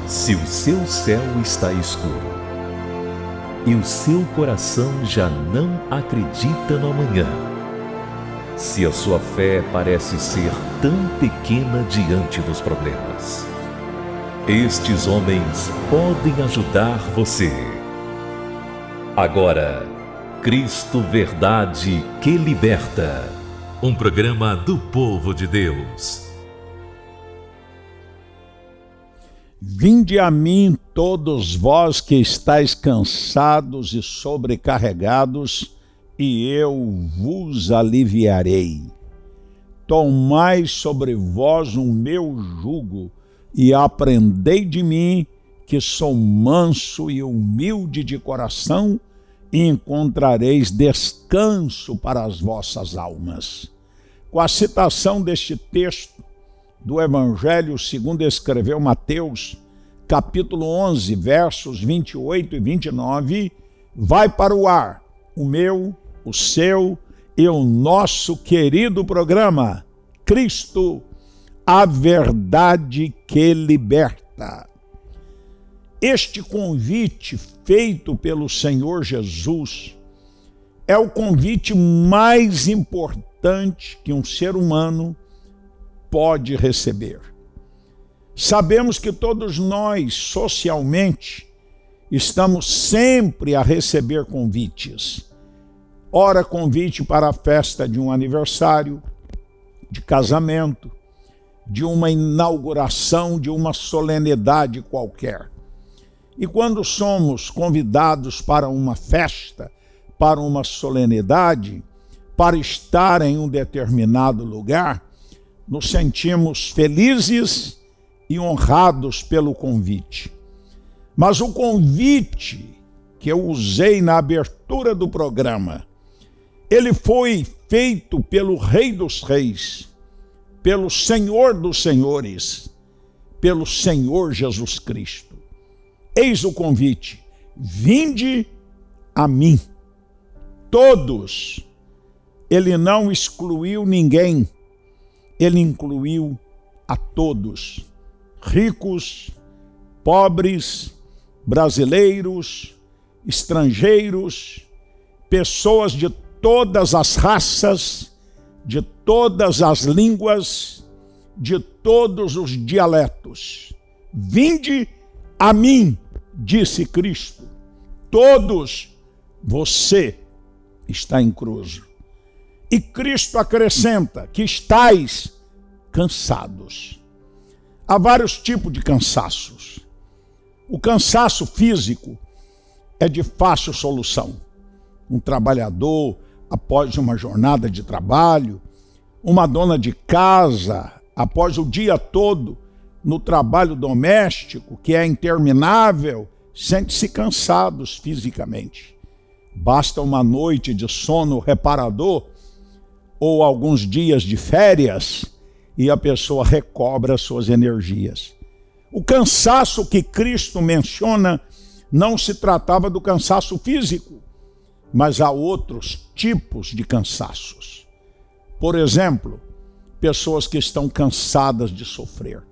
Se o seu céu está escuro e o seu coração já não acredita no amanhã, se a sua fé parece ser tão pequena diante dos problemas, estes homens podem ajudar você. Agora, Cristo Verdade que Liberta, um programa do povo de Deus. Vinde a mim, todos vós que estáis cansados e sobrecarregados, e eu vos aliviarei. Tomai sobre vós o meu jugo, e aprendei de mim, que sou manso e humilde de coração, e encontrareis descanso para as vossas almas. Com a citação deste texto do Evangelho segundo escreveu Mateus, capítulo 11, versos 28 e 29, vai para o ar o meu, o seu e o nosso querido programa Cristo, a Verdade que Liberta. Este convite feito pelo Senhor Jesus é o convite mais importante que um ser humano pode receber. Sabemos que todos nós, socialmente, estamos sempre a receber convites. Ora, convite para a festa de um aniversário, de casamento, de uma inauguração, de uma solenidade qualquer. E quando somos convidados para uma festa, para uma solenidade, para estar em um determinado lugar, nos sentimos felizes e honrados pelo convite. Mas o convite que eu usei na abertura do programa, ele foi feito pelo Rei dos Reis, pelo Senhor dos Senhores, pelo Senhor Jesus Cristo. Eis o convite: vinde a mim. Todos. Ele não excluiu ninguém. Ele incluiu a todos, ricos, pobres, brasileiros, estrangeiros, pessoas de todas as raças, de todas as línguas, de todos os dialetos. Vinde a mim, disse Cristo. Todos, você está incluso. E Cristo acrescenta que estáis cansados. Há vários tipos de cansaços. O cansaço físico é de fácil solução. Um trabalhador, após uma jornada de trabalho, uma dona de casa, após o dia todo no trabalho doméstico, que é interminável, sente-se cansados fisicamente. Basta uma noite de sono reparador ou alguns dias de férias e a pessoa recobra suas energias. O cansaço que Cristo menciona não se tratava do cansaço físico, mas há outros tipos de cansaços. Por exemplo, pessoas que estão cansadas de sofrer,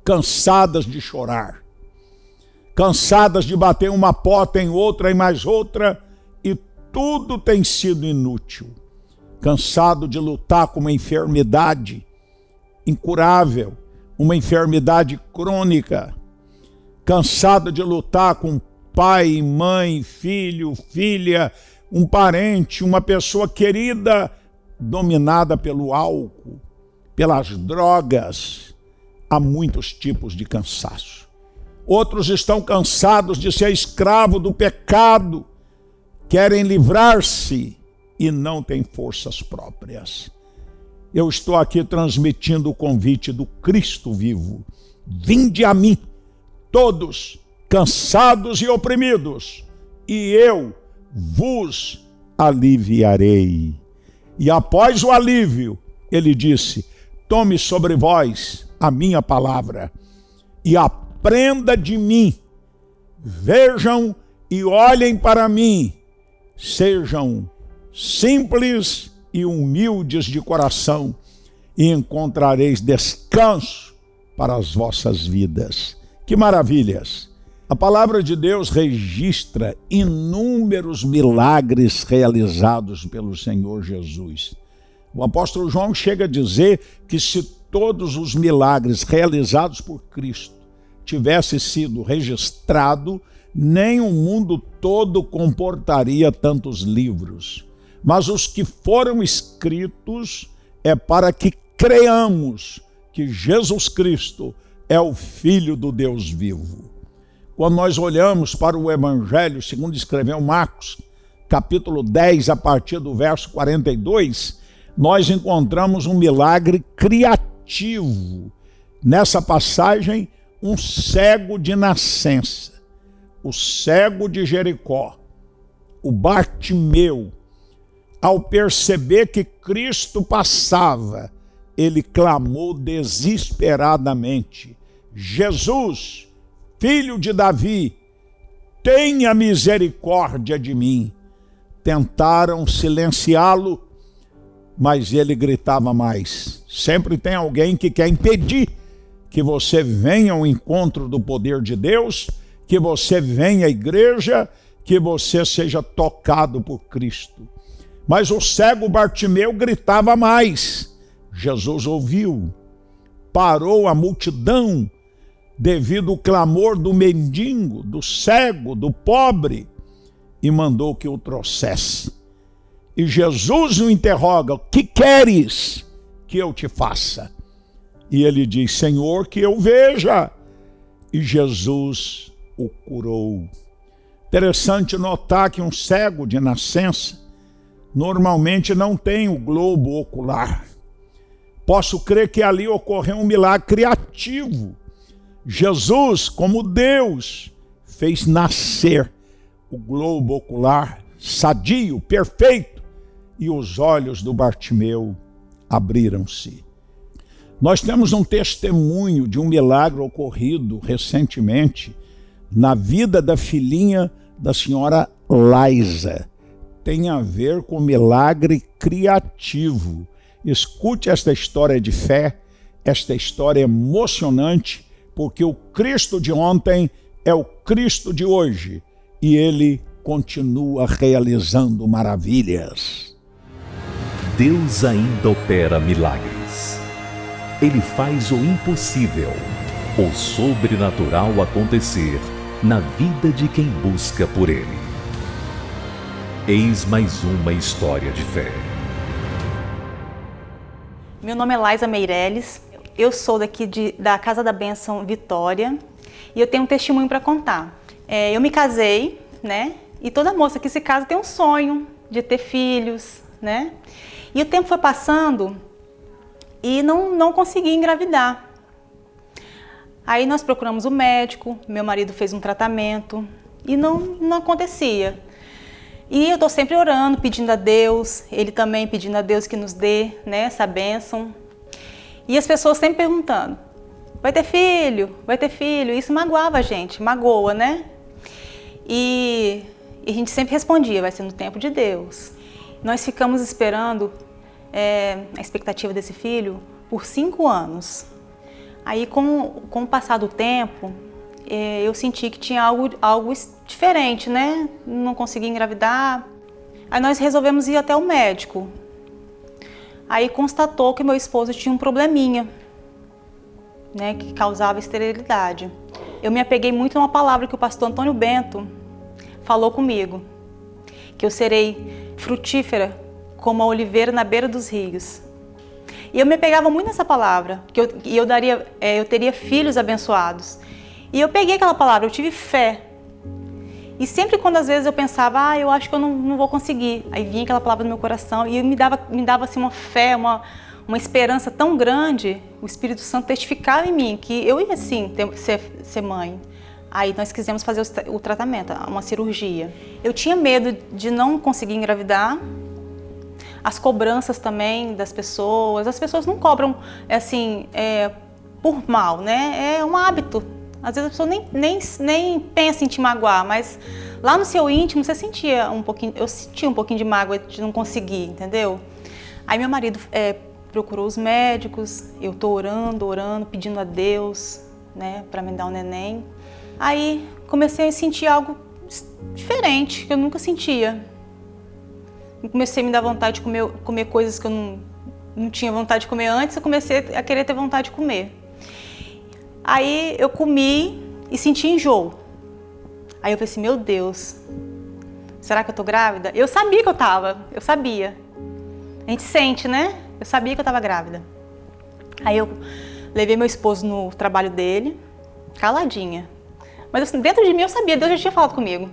cansadas de chorar, cansadas de bater uma porta em outra e mais outra, e tudo tem sido inútil. Cansado de lutar com uma enfermidade incurável, uma enfermidade crônica, cansado de lutar com pai, mãe, filho, filha, um parente, uma pessoa querida, dominada pelo álcool, pelas drogas. Há muitos tipos de cansaço. Outros estão cansados de ser escravo do pecado, querem livrar-se e não têm forças próprias. Eu estou aqui transmitindo o convite do Cristo vivo. Vinde a mim, todos cansados e oprimidos, e eu vos aliviarei. E após o alívio, ele disse: tome sobre vós a minha palavra e aprenda de mim. Vejam e olhem para mim. Sejam simples e humildes de coração, e encontrareis descanso para as vossas vidas. Que maravilhas! A palavra de Deus registra inúmeros milagres realizados pelo Senhor Jesus. O apóstolo João chega a dizer que se todos os milagres realizados por Cristo tivessem sido registrados, nem o mundo todo comportaria tantos livros. Mas os que foram escritos é para que creamos que Jesus Cristo é o Filho do Deus vivo. Quando nós olhamos para o Evangelho, segundo escreveu Marcos, capítulo 10, a partir do verso 42, nós encontramos um milagre criativo. Nessa passagem, um cego de nascença, o cego de Jericó, o Bartimeu, ao perceber que Cristo passava, ele clamou desesperadamente: Jesus, filho de Davi, tenha misericórdia de mim. Tentaram silenciá-lo, mas ele gritava mais. Sempre tem alguém que quer impedir que você venha ao encontro do poder de Deus, que você venha à igreja, que você seja tocado por Cristo. Mas o cego Bartimeu gritava mais. Jesus ouviu, parou a multidão devido ao clamor do mendigo, do cego, do pobre, e mandou que o trouxesse. E Jesus o interroga: o que queres que eu te faça? E ele diz: Senhor, que eu veja. E Jesus o curou. Interessante notar que um cego de nascença normalmente não tem o globo ocular. Posso crer que ali ocorreu um milagre criativo. Jesus, como Deus, fez nascer o globo ocular sadio, perfeito, e os olhos do Bartimeu abriram-se. Nós temos um testemunho de um milagre ocorrido recentemente na vida da filhinha da senhora Laisa. Tem a ver com milagre criativo. Escute esta história de fé, esta história emocionante, porque o Cristo de ontem é o Cristo de hoje e ele continua realizando maravilhas. Deus ainda opera milagres. Ele faz o impossível, o sobrenatural acontecer na vida de quem busca por Ele. Eis mais uma história de fé. Meu nome é Laisa Meirelles, eu sou daqui da Casa da Bênção Vitória e eu tenho um testemunho para contar. Eu me casei, né? E toda moça que se casa tem um sonho de ter filhos, né? E o tempo foi passando e não consegui engravidar. Aí nós procuramos o médico, meu marido fez um tratamento e não acontecia. E eu estou sempre orando, pedindo a Deus, ele também pedindo a Deus que nos dê, né, essa bênção. E as pessoas sempre perguntando: vai ter filho? Vai ter filho? Isso magoava a gente, magoa, né? E a gente sempre respondia: vai ser no tempo de Deus. Nós ficamos esperando a expectativa desse filho por 5 anos. Aí, com o passar do tempo, eu senti que tinha algo diferente, né? Não consegui engravidar. Aí nós resolvemos ir até o médico. Aí constatou que meu esposo tinha um probleminha, né? Que causava esterilidade. Eu me apeguei muito a uma palavra que o pastor Antônio Bento falou comigo, que eu serei frutífera como a oliveira na beira dos rios. E eu me pegava muito nessa palavra, que eu teria filhos abençoados. E eu peguei aquela palavra, eu tive fé. E sempre quando às vezes eu pensava: eu acho que eu não vou conseguir, aí vinha aquela palavra no meu coração e me dava assim uma fé, uma esperança tão grande. O Espírito Santo testificava em mim que eu ia sim ser mãe. Aí nós quisemos fazer o tratamento, uma cirurgia. Eu tinha medo de não conseguir engravidar. As cobranças também das pessoas. As pessoas não cobram assim por mal, né? É um hábito. Às vezes a pessoa nem pensa em te magoar, mas lá no seu íntimo você sentia um pouquinho. Eu sentia um pouquinho de mágoa de não conseguir, entendeu? Aí meu marido procurou os médicos. Eu tô orando, pedindo a Deus, né, para me dar um neném. Aí comecei a sentir algo diferente, que eu nunca sentia. Comecei a me dar vontade de comer coisas que eu não tinha vontade de comer antes, eu comecei a querer ter vontade de comer. Aí eu comi e senti enjoo. Aí eu pensei, meu Deus, será que eu tô grávida? Eu sabia que eu tava, eu sabia. A gente sente, né? Eu sabia que eu tava grávida. Aí eu levei meu esposo no trabalho dele, caladinha. Mas assim, dentro de mim eu sabia, Deus já tinha falado comigo.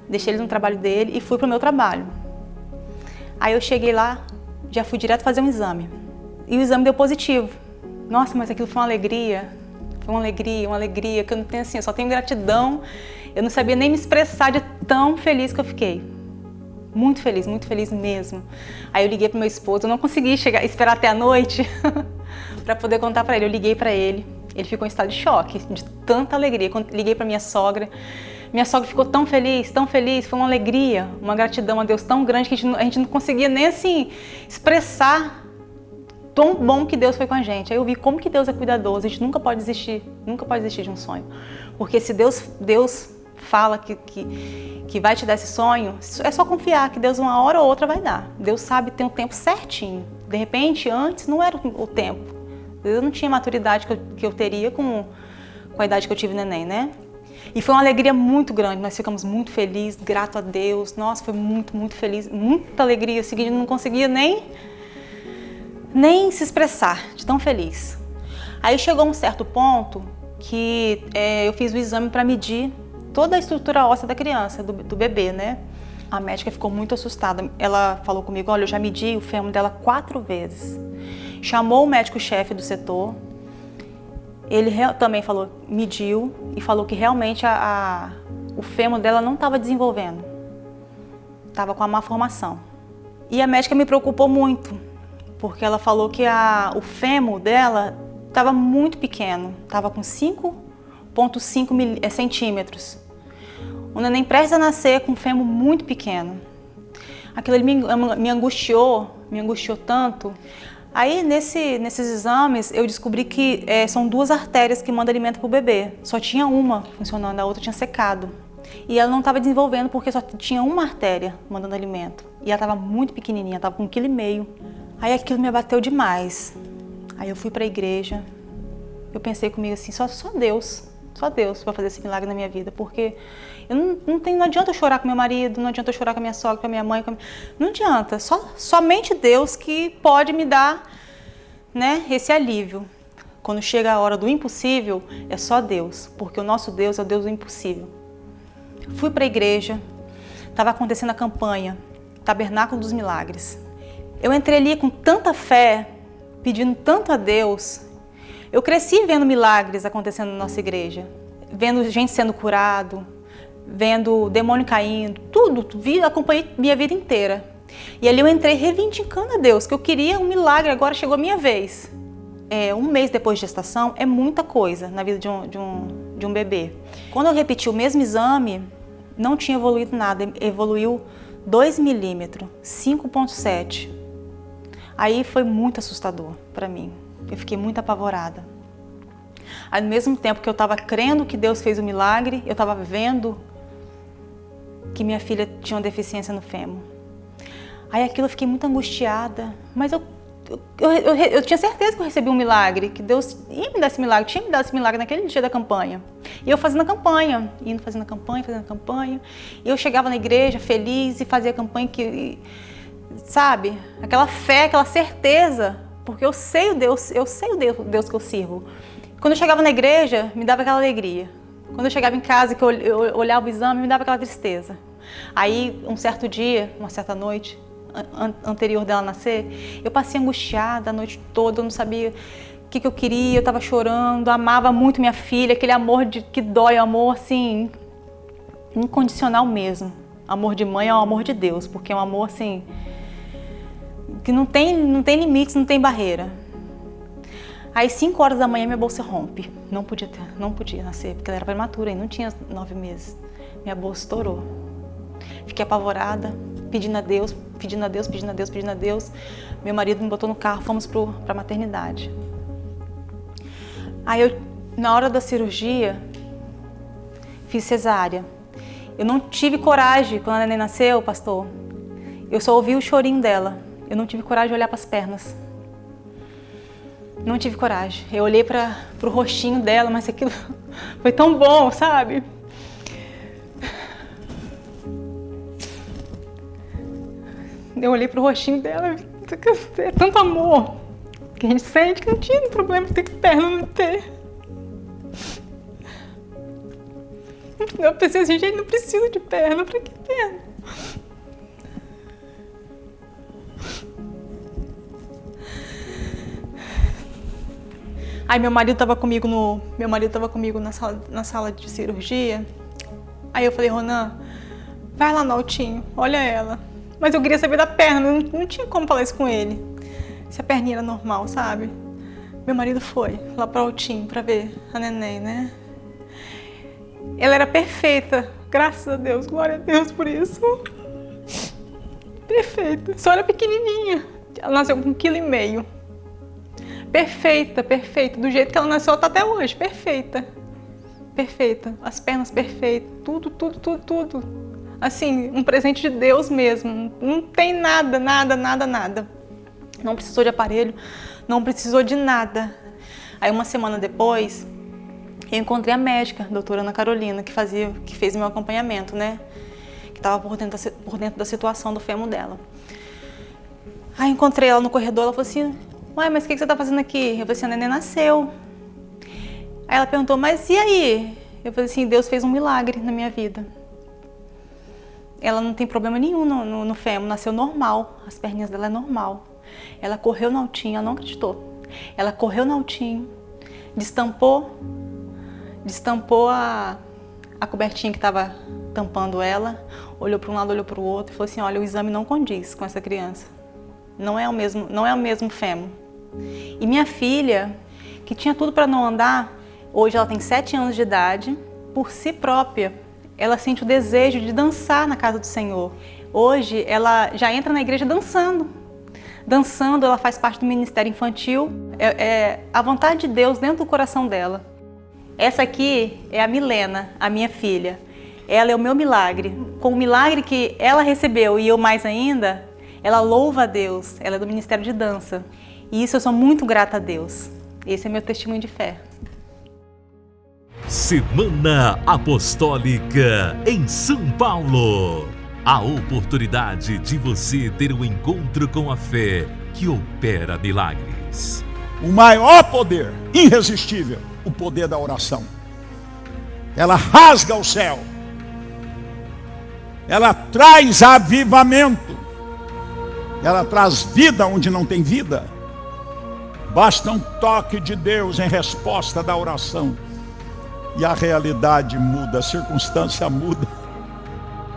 Deixei ele no trabalho dele e fui pro meu trabalho. Aí eu cheguei lá, já fui direto fazer um exame. E o exame deu positivo. Nossa, mas aquilo foi uma alegria. Foi uma alegria, que eu não tenho assim, eu só tenho gratidão. Eu não sabia nem me expressar de tão feliz que eu fiquei. Muito feliz mesmo. Aí eu liguei pro meu esposo, eu não consegui esperar até a noite para poder contar para ele. Eu liguei para ele, ele ficou em estado de choque, de tanta alegria. Quando liguei para minha sogra ficou tão feliz, foi uma alegria, uma gratidão a Deus tão grande que a gente não conseguia nem assim expressar tão bom que Deus foi com a gente. Aí eu vi como que Deus é cuidadoso, a gente nunca pode desistir de um sonho. Porque se Deus fala que vai te dar esse sonho, é só confiar que Deus uma hora ou outra vai dar. Deus sabe, tem um tempo certinho. De repente, antes não era o tempo. Eu não tinha a maturidade que eu teria com a idade que eu tive neném, né? E foi uma alegria muito grande, nós ficamos muito felizes, grato a Deus. Nossa, foi muito feliz, muita alegria. A gente não conseguia nem se expressar de tão feliz. Aí chegou um certo ponto que eu fiz o exame para medir toda a estrutura óssea da criança, do bebê, né? A médica ficou muito assustada. Ela falou comigo, olha, eu já medi o fêmur dela 4 vezes. Chamou o médico-chefe do setor. Ele também mediu e falou que realmente o fêmur dela não estava desenvolvendo. Estava com a má formação. E a médica me preocupou muito, porque ela falou que o fêmur dela estava muito pequeno, estava com 5,5 centímetros. O neném prestes a nascer com um fêmur muito pequeno. Aquilo ali me angustiou tanto. Aí, nesses exames, eu descobri que são 2 artérias que mandam alimento para o bebê. Só tinha uma funcionando, a outra tinha secado. E ela não estava desenvolvendo porque só tinha uma artéria mandando alimento. E ela estava muito pequenininha, estava com 1,5 kg. Aí aquilo me abateu demais. Aí eu fui para a igreja. Eu pensei comigo assim, só Deus vai fazer esse milagre na minha vida. Porque não adianta eu chorar com meu marido, não adianta eu chorar com a minha sogra, com a minha mãe. Não adianta, somente Deus que pode me dar, né, esse alívio. Quando chega a hora do impossível, é só Deus, porque o nosso Deus é o Deus do impossível. Fui para a igreja, estava acontecendo a campanha, Tabernáculo dos Milagres. Eu entrei ali com tanta fé, pedindo tanto a Deus. Eu cresci vendo milagres acontecendo na nossa igreja, vendo gente sendo curado, vendo demônio caindo, tudo, acompanhei minha vida inteira. E ali eu entrei reivindicando a Deus, que eu queria um milagre, agora chegou a minha vez. 1 mês depois de gestação é muita coisa na vida de um bebê. Quando eu repeti o mesmo exame, não tinha evoluído nada, evoluiu 2 milímetros, 5,7. Aí foi muito assustador para mim, eu fiquei muito apavorada. Ao mesmo tempo que eu estava crendo que Deus fez o milagre, eu estava vendo que minha filha tinha uma deficiência no fêmur. Aí aquilo eu fiquei muito angustiada, mas eu tinha certeza que eu recebi um milagre, que Deus ia me dar esse milagre, tinha me dado esse milagre naquele dia da campanha. E eu fazendo a campanha, fazendo a campanha, e eu chegava na igreja feliz e fazia a campanha sabe, aquela fé, aquela certeza, porque eu sei o Deus que eu sirvo. Quando eu chegava na igreja, me dava aquela alegria. Quando eu chegava em casa, que eu olhava o exame, me dava aquela tristeza. Aí, um certo dia, uma certa noite, anterior dela nascer, eu passei angustiada a noite toda, eu não sabia o que eu queria, eu estava chorando, amava muito minha filha, aquele amor que dói, amor assim, incondicional mesmo. Amor de mãe é um amor de Deus, porque é um amor assim, que não tem limites, não tem barreira. Aí 5 horas da manhã minha bolsa rompe, não podia nascer, porque ela era prematura e não tinha 9 meses. Minha bolsa estourou. Fiquei apavorada, pedindo a Deus. Meu marido me botou no carro, fomos para a maternidade. Aí eu Na hora da cirurgia, fiz cesárea. Eu não tive coragem, quando a neném nasceu, pastor, eu só ouvi o chorinho dela. Eu não tive coragem de olhar para as pernas. Não tive coragem. Eu olhei para o rostinho dela, mas aquilo foi tão bom, sabe? Eu olhei para o rostinho dela, é tanto amor que a gente sente que não tinha problema de ter perna, não ter. Eu pensei assim, gente, não precisa de perna, pra que perna? Aí meu marido tava comigo na sala de cirurgia. Aí eu falei, Ronan, vai lá no Altinho, olha ela. Mas eu queria saber da perna, não tinha como falar isso com ele. Se a perninha era normal, sabe? Meu marido foi lá pro Altinho pra ver a neném, né? Ela era perfeita, graças a Deus, glória a Deus por isso. Perfeita, só era pequenininha. Ela nasceu com 1,5 kg. Perfeita, perfeita, do jeito que ela nasceu, ela tá até hoje, perfeita. Perfeita, as pernas perfeitas, tudo. Assim, um presente de Deus mesmo, não tem nada. Não precisou de aparelho, não precisou de nada. Aí uma semana depois, eu encontrei a médica, a doutora Ana Carolina, que fez meu acompanhamento, né? Que estava por dentro da situação do fêmur dela. Aí encontrei ela no corredor, ela falou assim, ué, mas o que você está fazendo aqui? Eu falei assim, a neném nasceu. Aí ela perguntou, mas e aí? Eu falei assim, Deus fez um milagre na minha vida. Ela não tem problema nenhum no fêmur, nasceu normal, as perninhas dela é normal. Ela correu no Altinho, ela não acreditou. Ela correu no Altinho, destampou a cobertinha que estava tampando ela, olhou para um lado, olhou para o outro e falou assim, olha, o exame não condiz com essa criança. Não é o mesmo fêmur. E minha filha, que tinha tudo para não andar, hoje ela tem 7 anos de idade, por si própria, ela sente o desejo de dançar na casa do Senhor. Hoje ela já entra na igreja dançando. Dançando, ela faz parte do ministério infantil. É a vontade de Deus dentro do coração dela. Essa aqui é a Milena, a minha filha. Ela é o meu milagre. Com o milagre que ela recebeu e eu mais ainda, ela louva a Deus. Ela é do ministério de dança. E isso eu sou muito grata a Deus. Esse é meu testemunho de fé. Semana Apostólica em São Paulo. A oportunidade de você ter um encontro com a fé que opera milagres. O maior poder, irresistível, o poder da oração. Ela rasga o céu. Ela traz avivamento. Ela traz vida onde não tem vida. Basta um toque de Deus em resposta da oração. E a realidade muda, a circunstância muda.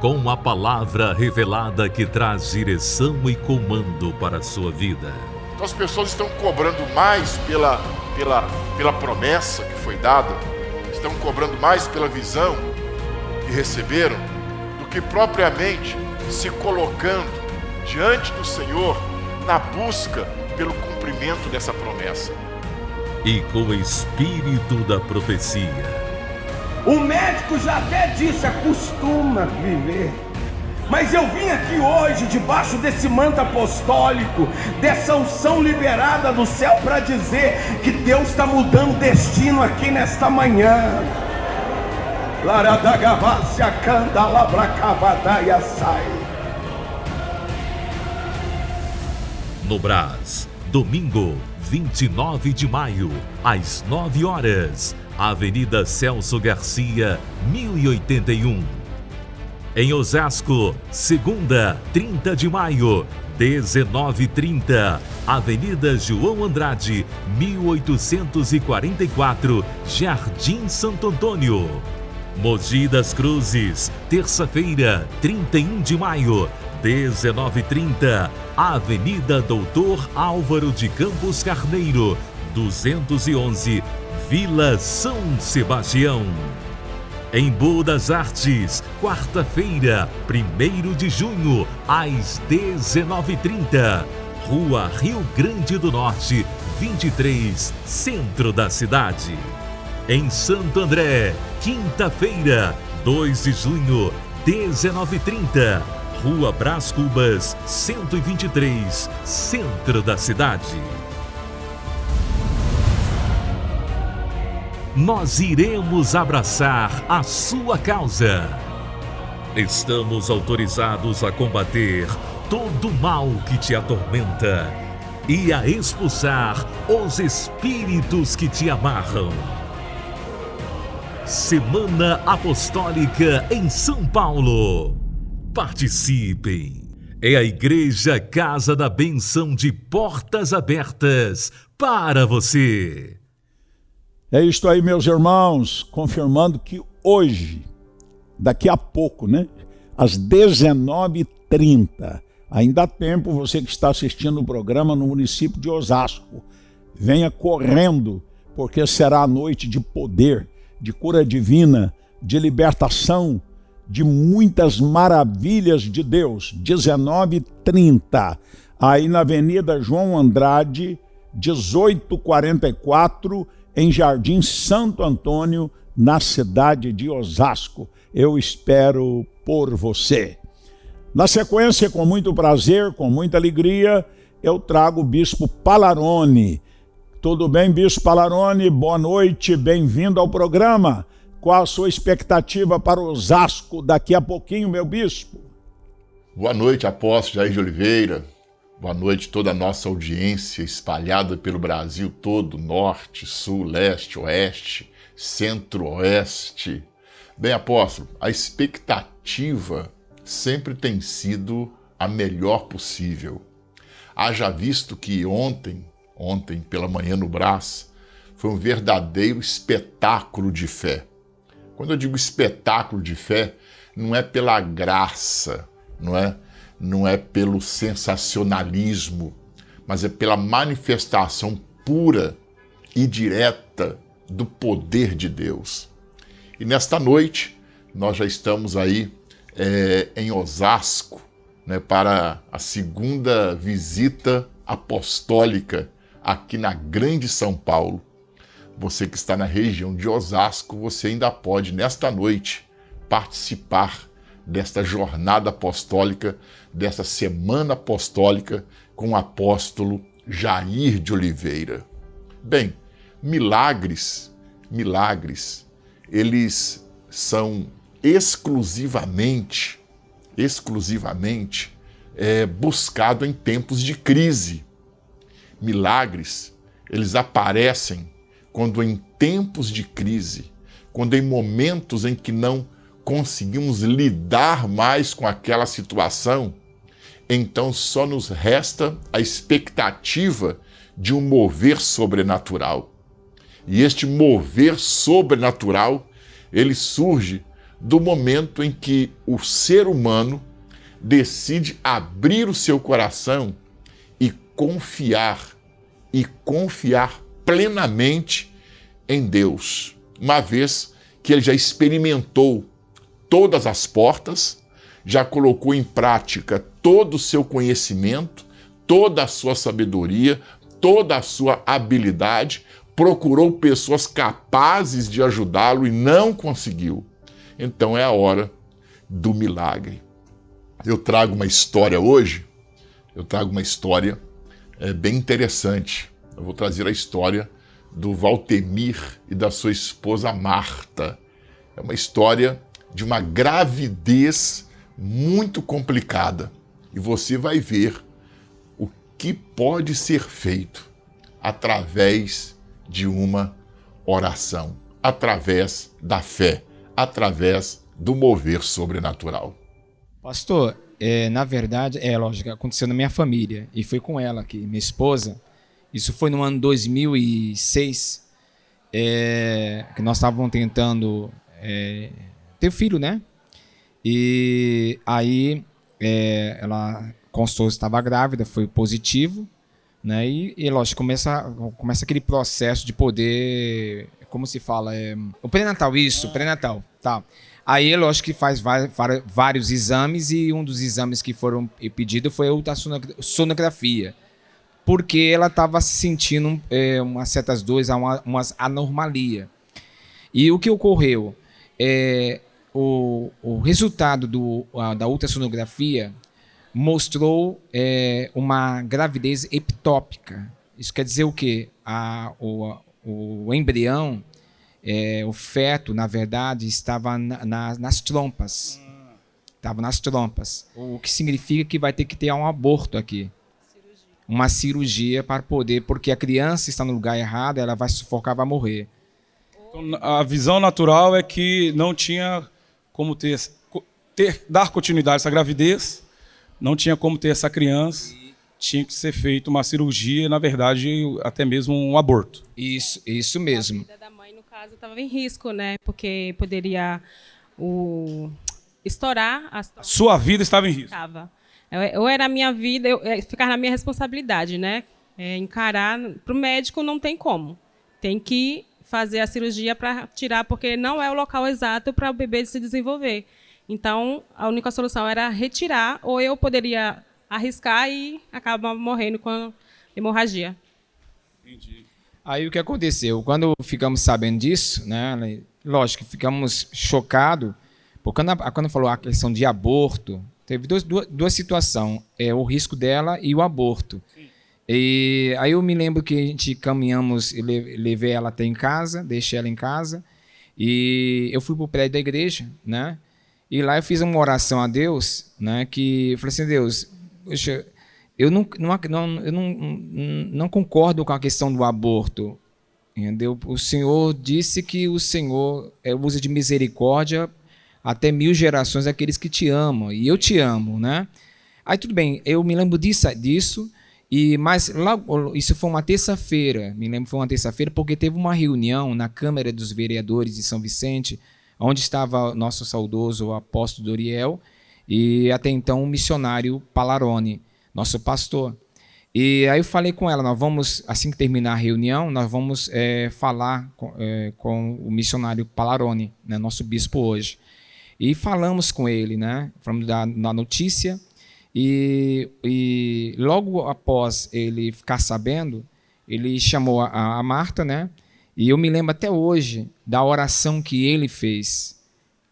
Com a palavra revelada que traz direção e comando para a sua vida. Então as pessoas estão cobrando mais pela promessa que foi dada, estão cobrando mais pela visão que receberam, do que propriamente se colocando diante do Senhor na busca pelo cumprimento dessa promessa. E com o espírito da profecia. O médico já até disse, acostuma viver. Mas eu vim aqui hoje, debaixo desse manto apostólico, dessa unção liberada do céu, para dizer que Deus está mudando destino aqui nesta manhã. No Brás, domingo, 29 de maio, às 9 horas, Avenida Celso Garcia, 1081. Em Osasco, segunda, 30 de maio, 19h30, Avenida João Andrade, 1844, Jardim Santo Antônio. Mogi das Cruzes, terça-feira, 31 de maio, 19h30, Avenida Doutor Álvaro de Campos Carneiro, 211, Vila São Sebastião. Em Boa das Artes, quarta-feira, 1º de junho, às 19h30, Rua Rio Grande do Norte, 23, centro da cidade. em Santo André, quinta-feira, 2 de junho, 19h30, Rua Brás Cubas, 123, centro da cidade. Nós iremos abraçar a sua causa. Estamos autorizados a combater todo o mal que te atormenta e a expulsar os espíritos que te amarram. Semana Apostólica em São Paulo. Participem! É a Igreja Casa da Bênção de portas abertas para você. É isto aí, meus irmãos, confirmando que hoje, daqui a pouco, né, às 19h30, ainda há tempo, você que está assistindo o programa no município de Osasco, venha correndo, porque será a noite de poder, de cura divina, de libertação, de muitas maravilhas de Deus. 19h30, aí na Avenida João Andrade, 1844, em Jardim Santo Antônio, na cidade de Osasco. Eu espero por você. Na sequência, com muito prazer, com muita alegria, eu trago o Bispo Palarone. Tudo bem, Bispo Palarone? Boa noite, bem-vindo ao programa. Qual a sua expectativa para Osasco daqui a pouquinho, meu Bispo? Boa noite, apóstolo Jair de Oliveira. Boa noite toda a nossa audiência espalhada pelo Brasil todo, norte, sul, leste, oeste, centro-oeste. Bem, apóstolo, a expectativa sempre tem sido a melhor possível. Haja visto que ontem pela manhã no Brás, foi um verdadeiro espetáculo de fé. Quando eu digo espetáculo de fé, não é pela graça, não é pelo sensacionalismo, mas é pela manifestação pura e direta do poder de Deus. E nesta noite, nós já estamos aí em Osasco, para a segunda visita apostólica aqui na Grande São Paulo. Você que está na região de Osasco, você ainda pode, nesta noite, participar desta jornada apostólica, dessa semana apostólica com o apóstolo Jair de Oliveira. Bem, milagres, eles são exclusivamente buscados em tempos de crise. Milagres, eles aparecem quando em tempos de crise, quando em momentos em que não conseguimos lidar mais com aquela situação, então só nos resta a expectativa de um mover sobrenatural. E este mover sobrenatural, ele surge do momento em que o ser humano decide abrir o seu coração e confiar plenamente em Deus, uma vez que ele já experimentou todas as portas, já colocou em prática todo o seu conhecimento, toda a sua sabedoria, toda a sua habilidade, procurou pessoas capazes de ajudá-lo e não conseguiu. Então é a hora do milagre. Eu trago uma história hoje, bem interessante. Eu vou trazer a história do Valtemir e da sua esposa Marta. É uma história de uma gravidez muito complicada. E você vai ver o que pode ser feito através de uma oração, através da fé, através do mover sobrenatural. Pastor, na verdade, lógico, aconteceu na minha família e foi com ela aqui, minha esposa. Isso foi no ano 2006, que nós estávamos tentando ter filho, né? E aí ela constou que estava grávida, foi positivo, né? E lógico, começa aquele processo de poder, como se fala, o pré-natal, pré-natal, tá? Aí, lógico que faz vários exames e um dos exames que foram pedidos foi a ultrassonografia, porque ela estava sentindo umas certas dores, umas anormalia. E o que ocorreu? O resultado da ultrassonografia mostrou uma gravidez ectópica. Isso quer dizer o quê? O embrião, o feto, na verdade, estava nas trompas. Estava nas trompas. O que significa que vai ter que ter um aborto aqui. Uma cirurgia para poder, porque a criança está no lugar errado, ela vai sufocar, vai morrer. Então, a visão natural é que não tinha como dar continuidade a essa gravidez, não tinha como ter essa criança, tinha que ser feita uma cirurgia, na verdade, até mesmo um aborto. Isso mesmo. A vida da mãe, no caso, estava em risco, né? Porque poderia estourar a sua vida estava em risco. Estava. Ou era a minha vida, ficar na minha responsabilidade, né? Encarar. Para o médico não tem como. Tem que fazer a cirurgia para tirar, porque não é o local exato para o bebê se desenvolver. Então, a única solução era retirar, ou eu poderia arriscar e acabar morrendo com hemorragia. Entendi. Aí o que aconteceu? Quando ficamos sabendo disso, né? Lógico que ficamos chocados, porque quando falou a questão de aborto, teve duas situações, o risco dela e o aborto. Sim. E aí eu me lembro que a gente caminhamos, levei ela até em casa, deixei ela em casa, e eu fui para o prédio da igreja, né? E lá eu fiz uma oração a Deus, né? Que eu falei assim, Deus, poxa, eu não concordo com a questão do aborto, entendeu? O Senhor disse que o Senhor usa de misericórdia até 1000 gerações daqueles que te amam, e eu te amo, né? Aí tudo bem, eu me lembro disso, mas lá, isso foi uma terça-feira, porque teve uma reunião na Câmara dos Vereadores de São Vicente, onde estava nosso saudoso apóstolo Doriel, e até então o missionário Palarone, nosso pastor. E aí eu falei com ela, nós vamos, assim que terminar a reunião, nós vamos falar com o missionário Palarone, né, nosso bispo hoje. E falamos com ele, né? Falamos da notícia, e logo após ele ficar sabendo, ele chamou a Marta, né? E eu me lembro até hoje da oração que ele fez.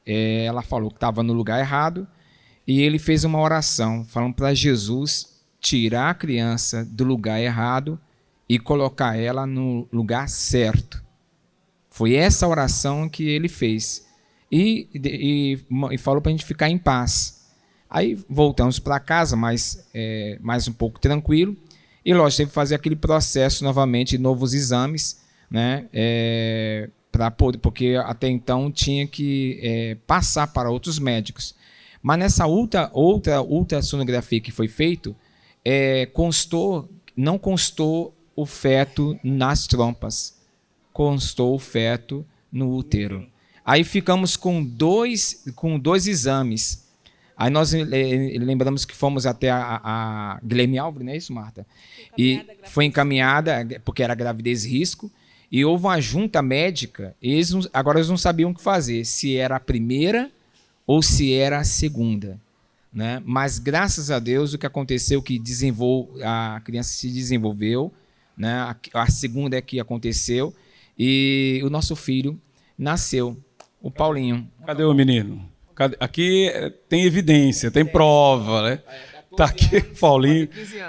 Ela falou que estava no lugar errado, e ele fez uma oração falando para Jesus tirar a criança do lugar errado e colocar ela no lugar certo. Foi essa oração que ele fez. E falou para a gente ficar em paz. Aí voltamos para casa, mais um pouco tranquilo. E, lógico, teve que fazer aquele processo novamente, novos exames, né? Porque até então tinha que passar para outros médicos. Mas nessa outra ultrassonografia que foi feito, não constou o feto nas trompas, constou o feto no útero. Aí ficamos com dois exames. Aí nós lembramos que fomos até a Guilherme Álvares, não é isso, Marta? E foi encaminhada, porque era gravidez risco, e houve uma junta médica, agora eles não sabiam o que fazer, se era a primeira ou se era a segunda, né? Mas graças a Deus o que aconteceu, que a criança se desenvolveu, né? A segunda é que aconteceu, e o nosso filho nasceu, o Paulinho. Cadê o menino? Aqui tem evidência, tem prova, né? Tá aqui, Paulinho,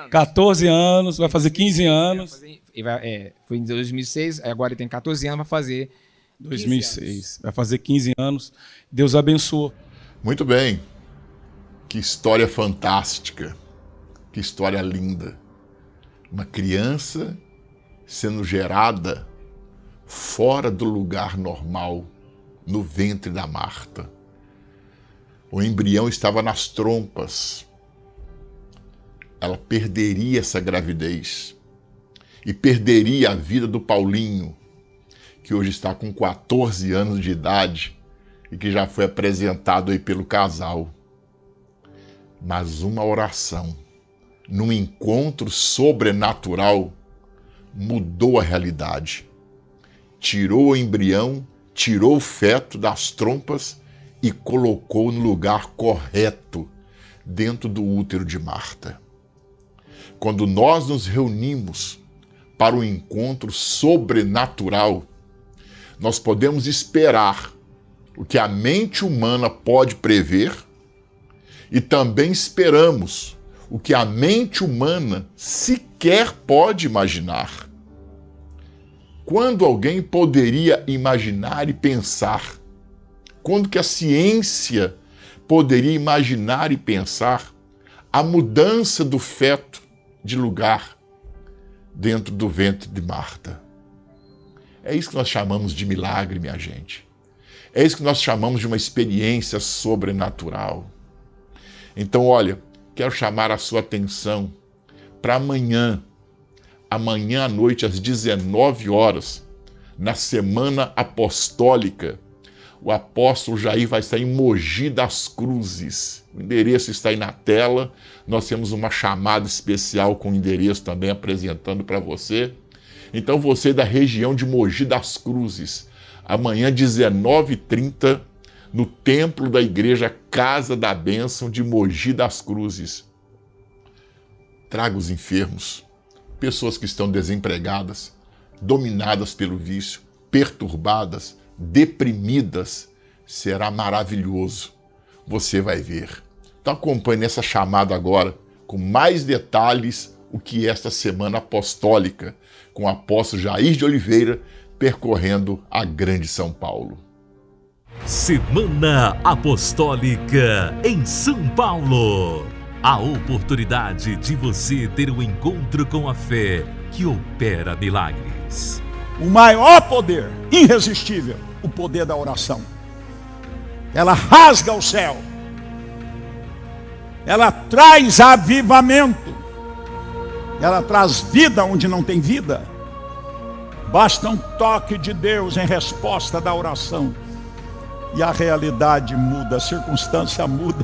14 anos, vai fazer 15 anos. Foi em 2006, agora ele tem 14 anos, vai fazer 2006, vai fazer 15 anos. Deus abençoou. Muito bem. Que história fantástica. Que história linda. Uma criança sendo gerada fora do lugar normal, no ventre da Marta. O embrião estava nas trompas. Ela perderia essa gravidez e perderia a vida do Paulinho, que hoje está com 14 anos de idade e que já foi apresentado aí pelo casal. Mas uma oração, num encontro sobrenatural, mudou a realidade. Tirou o embrião, tirou o feto das trompas e colocou no lugar correto, dentro do útero de Marta. Quando nós nos reunimos para um encontro sobrenatural, Nós podemos esperar o que a mente humana pode prever e também esperamos o que a mente humana sequer pode imaginar. Quando alguém poderia imaginar e pensar? Quando que a ciência poderia imaginar e pensar a mudança do feto de lugar dentro do ventre de Marta? É isso que nós chamamos de milagre, minha gente. É isso que nós chamamos de uma experiência sobrenatural. Então, olha, quero chamar a sua atenção para amanhã à noite, às 19 horas, na Semana Apostólica. O apóstolo Jair vai estar em Mogi das Cruzes. O endereço está aí na tela. Nós temos uma chamada especial com o endereço também apresentando para você. Então, você da região de Mogi das Cruzes, amanhã, 19h30, no templo da igreja Casa da Bênção de Mogi das Cruzes. Traga os enfermos, pessoas que estão desempregadas, dominadas pelo vício, perturbadas, deprimidas. Será maravilhoso. Você vai ver. Então acompanhe nessa chamada agora, com mais detalhes, o que é esta Semana Apostólica, com o apóstolo Jair de Oliveira, percorrendo a grande São Paulo. Semana Apostólica em São Paulo. A oportunidade de você ter um encontro com a fé que opera milagres. O maior poder, irresistível, o poder da oração. Ela rasga o céu. Ela traz avivamento. Ela traz vida onde não tem vida. Basta um toque de Deus em resposta da oração. E a realidade muda, a circunstância muda.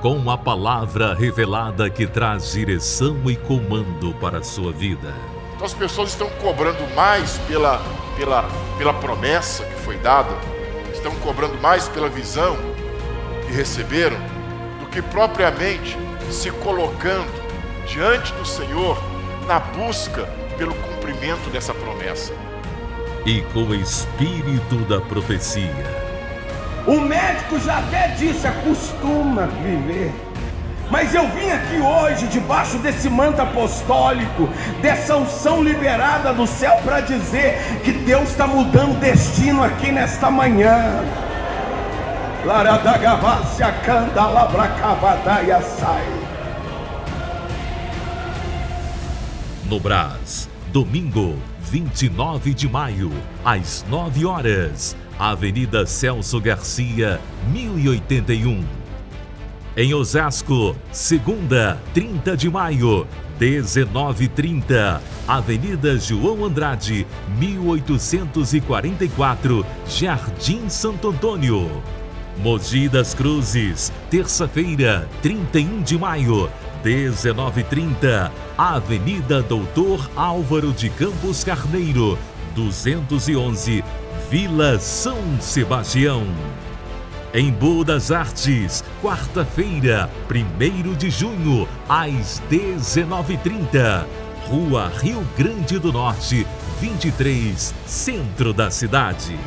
Com a palavra revelada que traz direção e comando para a sua vida. Então as pessoas estão cobrando mais pela promessa que foi dada, estão cobrando mais pela visão que receberam, do que propriamente se colocando diante do Senhor na busca pelo cumprimento dessa promessa. E com o espírito da profecia. O médico já até disse, acostuma viver. Mas eu vim aqui hoje, debaixo desse manto apostólico, dessa unção liberada do céu, para dizer que Deus está mudando o destino aqui nesta manhã. Laradagavácia, canda, labracabadaia, sai. No Brás, domingo, 29 de maio, às 9 horas, Avenida Celso Garcia, 1081. Em Osasco, segunda, 30 de maio, 19h30, Avenida João Andrade, 1844, Jardim Santo Antônio. Mogi das Cruzes, terça-feira, 31 de maio, 19h30, Avenida Doutor Álvaro de Campos Carneiro, 211, Vila São Sebastião. Em Boa das Artes, quarta-feira, 1º de junho, às 19h30, Rua Rio Grande do Norte, 23, centro da cidade.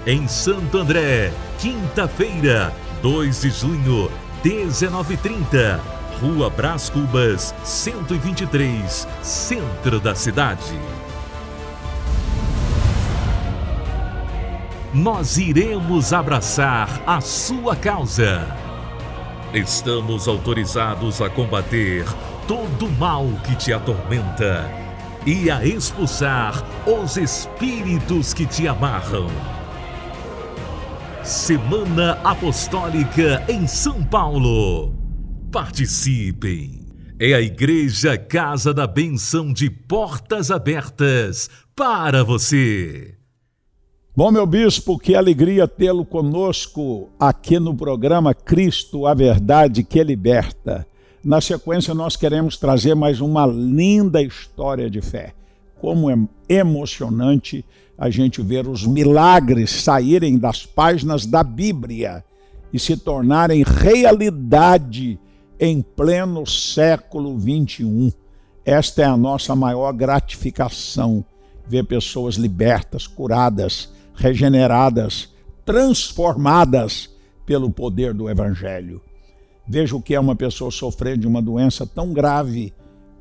Em Santo André, quinta-feira, 2 de junho, 19h30, Rua Brás Cubas, 123, centro da cidade. Nós iremos abraçar a sua causa. Estamos autorizados a combater todo o mal que te atormenta e a expulsar os espíritos que te amarram. Semana Apostólica em São Paulo. Participem. É a Igreja Casa da Bênção de portas abertas para você. Bom, meu bispo, que alegria tê-lo conosco aqui no programa Cristo, a Verdade que Liberta. Na sequência, nós queremos trazer mais uma linda história de fé. Como é emocionante a gente ver os milagres saírem das páginas da Bíblia e se tornarem realidade em pleno século XXI. Esta é a nossa maior gratificação. ver pessoas libertas, curadas, regeneradas, transformadas pelo poder do Evangelho. Veja o que é uma pessoa sofrer de uma doença tão grave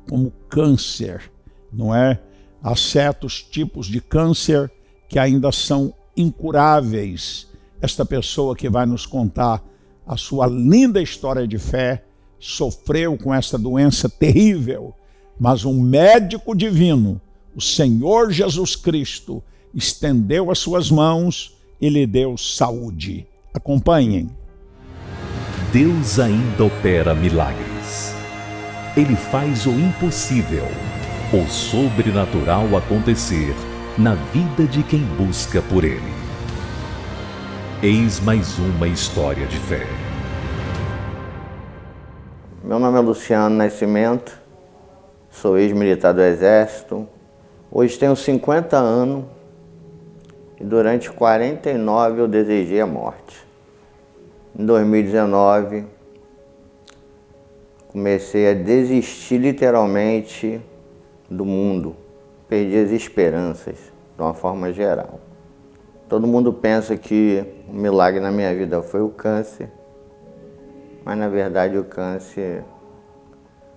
como câncer, não é? Há certos tipos de câncer que ainda são incuráveis. Esta pessoa que vai nos contar a sua linda história de fé sofreu com essa doença terrível, mas um médico divino, o Senhor Jesus Cristo, estendeu as suas mãos e lhe deu saúde. Acompanhem. Deus ainda opera milagres. Ele faz o impossível, o sobrenatural acontecer na vida de quem busca por Ele. Eis mais uma história de fé. Meu nome é Luciano Nascimento, sou ex-militar do Exército. Hoje tenho 50 anos e durante 49 eu desejei a morte. Em 2019, comecei a desistir literalmente do mundo. Perdi as esperanças, de uma forma geral. Todo mundo pensa que o milagre na minha vida foi o câncer, mas na verdade o câncer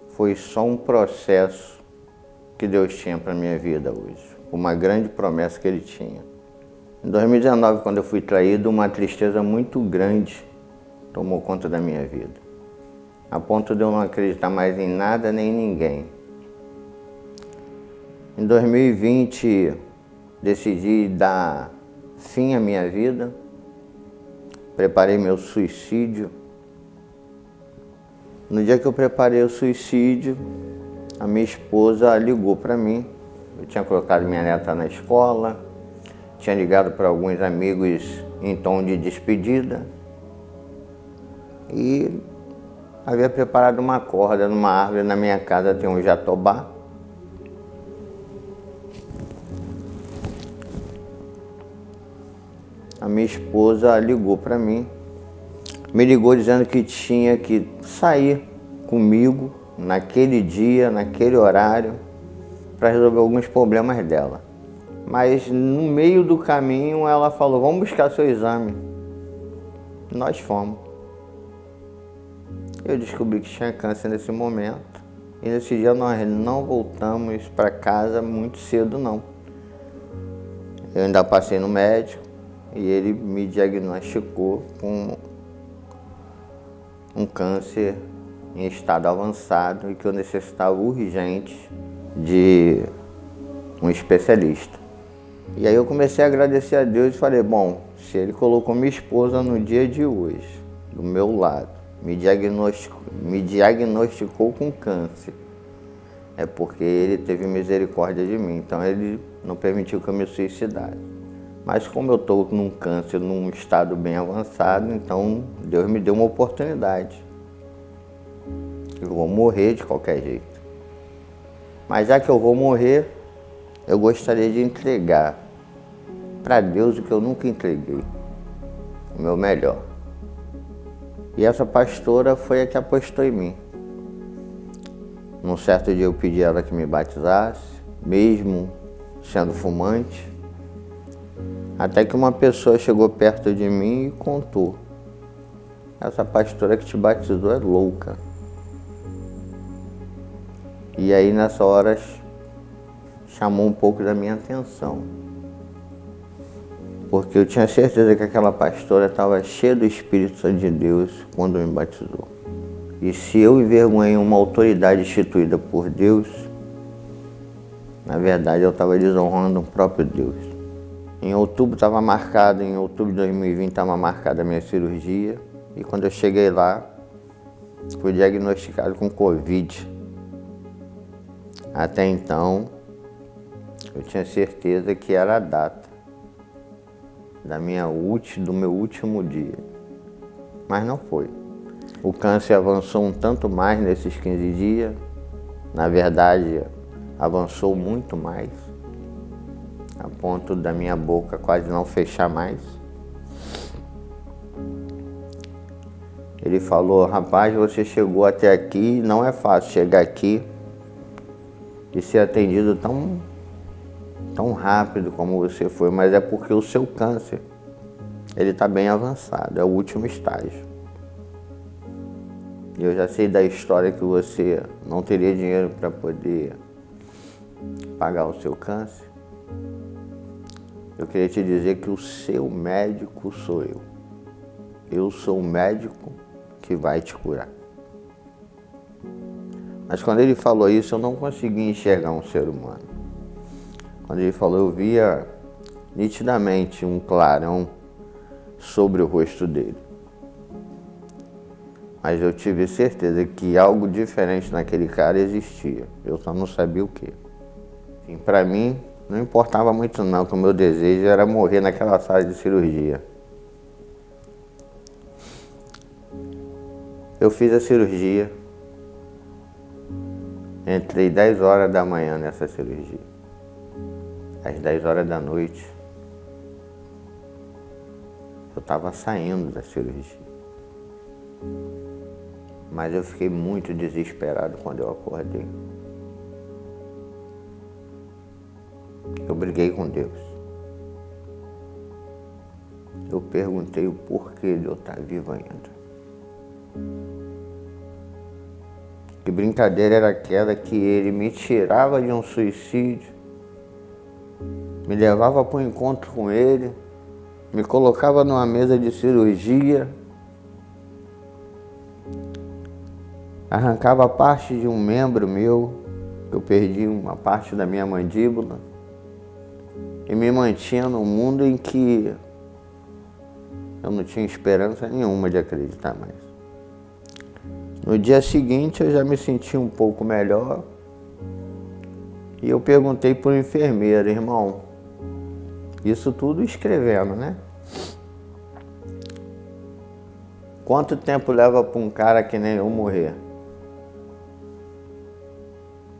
foi só um processo que Deus tinha para a minha vida hoje, uma grande promessa que Ele tinha. Em 2019, quando eu fui traído, uma tristeza muito grande tomou conta da minha vida, a ponto de eu não acreditar mais em nada nem em ninguém. Em 2020, decidi dar fim à minha vida, preparei meu suicídio. No dia que eu preparei o suicídio, a minha esposa ligou para mim. Eu tinha colocado minha neta na escola, tinha ligado para alguns amigos em tom de despedida e havia preparado uma corda numa árvore. Na minha casa tem um jatobá. A minha esposa ligou para mim, me ligou dizendo que tinha que sair comigo naquele dia, naquele horário, para resolver alguns problemas dela. Mas no meio do caminho ela falou: vamos buscar seu exame. Nós fomos. Eu descobri que tinha câncer nesse momento e nesse dia nós não voltamos para casa muito cedo não. Eu ainda passei no médico e ele me diagnosticou com um câncer em estado avançado e que eu necessitava urgente de um especialista. E aí eu comecei a agradecer a Deus e falei: bom, se Ele colocou minha esposa no dia de hoje, do meu lado, me diagnosticou com câncer, é porque Ele teve misericórdia de mim, então Ele não permitiu que eu me suicidasse. Mas como eu estou num câncer, num estado bem avançado, então Deus me deu uma oportunidade. Eu vou morrer de qualquer jeito. Mas já que eu vou morrer, eu gostaria de entregar para Deus o que eu nunca entreguei, o meu melhor. E essa pastora foi a que apostou em mim. Num certo dia eu pedi a ela que me batizasse, mesmo sendo fumante. Até que uma pessoa chegou perto de mim e contou: essa pastora que te batizou é louca. E aí nessa hora chamou um pouco da minha atenção, porque eu tinha certeza que aquela pastora estava cheia do Espírito Santo de Deus quando me batizou. E se eu envergonhei uma autoridade instituída por Deus, na verdade eu estava desonrando o próprio Deus. Em outubro de 2020 estava marcada a minha cirurgia, e quando eu cheguei lá, fui diagnosticado com Covid. Até então, eu tinha certeza que era a data do meu último dia, mas não foi. O câncer avançou um tanto mais nesses 15 dias, na verdade, avançou muito mais, a ponto da minha boca quase não fechar mais. Ele falou: rapaz, você chegou até aqui, não é fácil chegar aqui e ser atendido tão rápido como você foi, mas é porque o seu câncer, ele está bem avançado, é o último estágio. E eu já sei da história que você não teria dinheiro para poder pagar o seu câncer. Eu queria te dizer que o seu médico sou eu. Eu sou o médico que vai te curar. Mas quando ele falou isso, eu não consegui enxergar um ser humano. Quando ele falou, eu via nitidamente um clarão sobre o rosto dele. Mas eu tive certeza que algo diferente naquele cara existia. Eu só não sabia o quê. Para mim, não importava muito não, que o meu desejo era morrer naquela sala de cirurgia. Eu fiz a cirurgia. Entrei 10 horas da manhã nessa cirurgia. Às 10 horas da noite, eu estava saindo da cirurgia. Mas eu fiquei muito desesperado quando eu acordei. Eu briguei com Deus. Eu perguntei o porquê de eu estar vivo ainda. Que brincadeira era aquela que ele me tirava de um suicídio, me levava para um encontro com ele, me colocava numa mesa de cirurgia, arrancava parte de um membro meu, eu perdi uma parte da minha mandíbula, e me mantinha num mundo em que eu não tinha esperança nenhuma de acreditar mais. No dia seguinte eu já me senti um pouco melhor e eu perguntei para o enfermeiro, irmão, isso tudo escrevendo, né? Quanto tempo leva para um cara que nem eu morrer?